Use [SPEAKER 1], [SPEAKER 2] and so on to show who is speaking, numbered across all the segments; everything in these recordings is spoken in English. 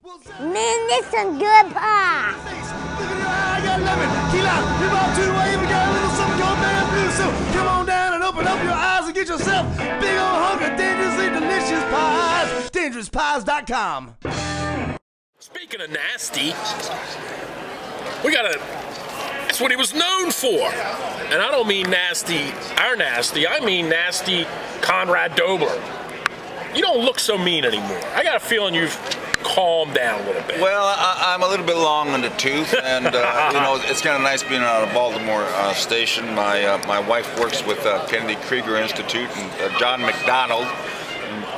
[SPEAKER 1] Man, this some good pie.
[SPEAKER 2] I got lemon, key lime, you bought two way, even got a little something called man blue. So come on down and open up your eyes and get yourself big old hunk of dangerously delicious pies. DangerousPies.com.
[SPEAKER 3] Speaking of nasty, that's what he was known for. And I don't mean nasty, our nasty, I mean nasty Conrad Dobler. You don't look so mean anymore. I got a feeling you've calmed down a little bit.
[SPEAKER 4] Well, I'm a little bit long in the tooth, and you know, it's kind of nice being out of Baltimore station. My wife works with Kennedy Krieger Institute and John McDonald,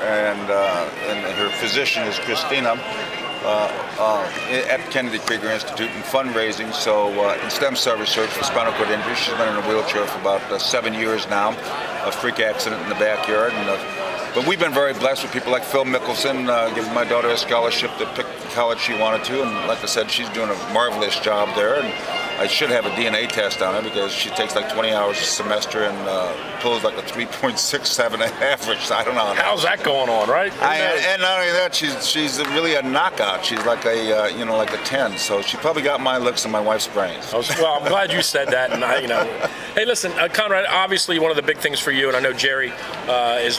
[SPEAKER 4] and her physician is Christina at Kennedy Krieger Institute in fundraising. So in stem cell research for spinal cord injury. She's been in a wheelchair for about 7 years now. A freak accident in the backyard, and but we've been very blessed with people like Phil Mickelson, giving my daughter a scholarship to pick the college she wanted to, and like I said, she's doing a marvelous job there. And I should have a DNA test on her because she takes like 20 hours a semester and pulls like a 3.67 average. I don't know.
[SPEAKER 3] How's that going on, right?
[SPEAKER 4] And not only that, she's really a knockout. She's like a like a 10. So she probably got my looks and my wife's brains.
[SPEAKER 3] Well, I'm glad you said that. And hey, listen, Conrad. Obviously, one of the big things for you, and I know Jerry is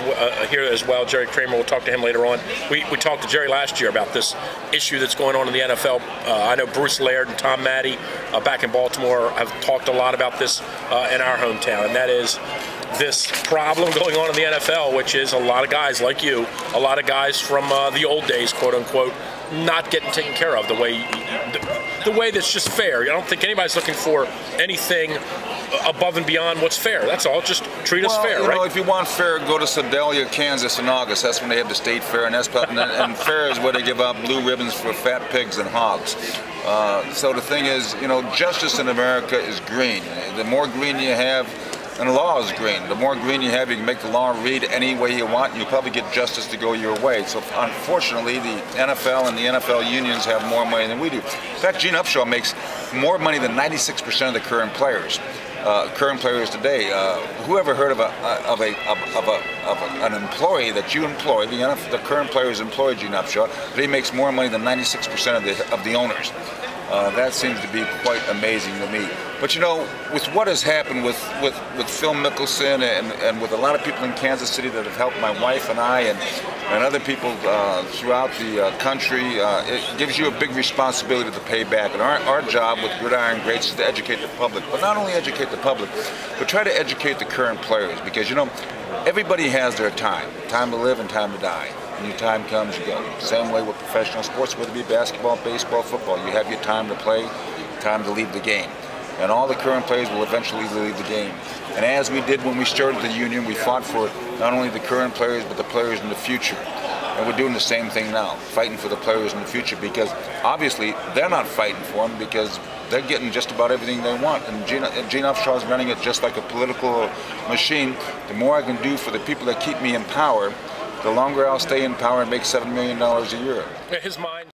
[SPEAKER 3] here as well. Jerry Kramer. We'll talk to him later on. We talked to Jerry last year about this issue that's going on in the NFL. I know Bruce Laird and Tom Maddie back in Baltimore have talked a lot about this in our hometown, and that is this problem going on in the NFL, which is a lot of guys like you, a lot of guys from the old days, quote unquote, not getting taken care of the way that's just fair. I don't think anybody's looking for anything above and beyond what's fair. That's all. Just treat us fair, right?
[SPEAKER 4] Well, if you want fair, go to Sedalia, Kansas in August. That's when they have the state fair, and and fair is where they give out blue ribbons for fat pigs and hogs. So the thing is, justice in America is green. The more green you have, and the law is green. The more green you have, you can make the law read any way you want, and you'll probably get justice to go your way. So unfortunately, the NFL and the NFL unions have more money than we do. In fact, Gene Upshaw makes more money than 96% of the current players. Today. Who ever heard of an employee that you employ? The current players employ Gene Upshaw, but he makes more money than 96% of the owners. That seems to be quite amazing to me. But with what has happened with Phil Mickelson and with a lot of people in Kansas City that have helped my wife and I and other people throughout the country, it gives you a big responsibility to pay back. And our job with Gridiron Greats is to educate the public, but not only educate the public, but try to educate the current players, because everybody has their time to live and time to die. When your time comes, you go. Same way with professional sports, whether it be basketball, baseball, football. You have your time to play, time to leave the game. And all the current players will eventually leave the game. And as we did when we started the union, we fought for not only the current players, but the players in the future. And we're doing the same thing now, fighting for the players in the future, because obviously they're not fighting for them because they're getting just about everything they want. And Gene Upshaw is running it just like a political machine. The more I can do for the people that keep me in power, the longer I'll stay in power and make $7 million a year.
[SPEAKER 3] His mind.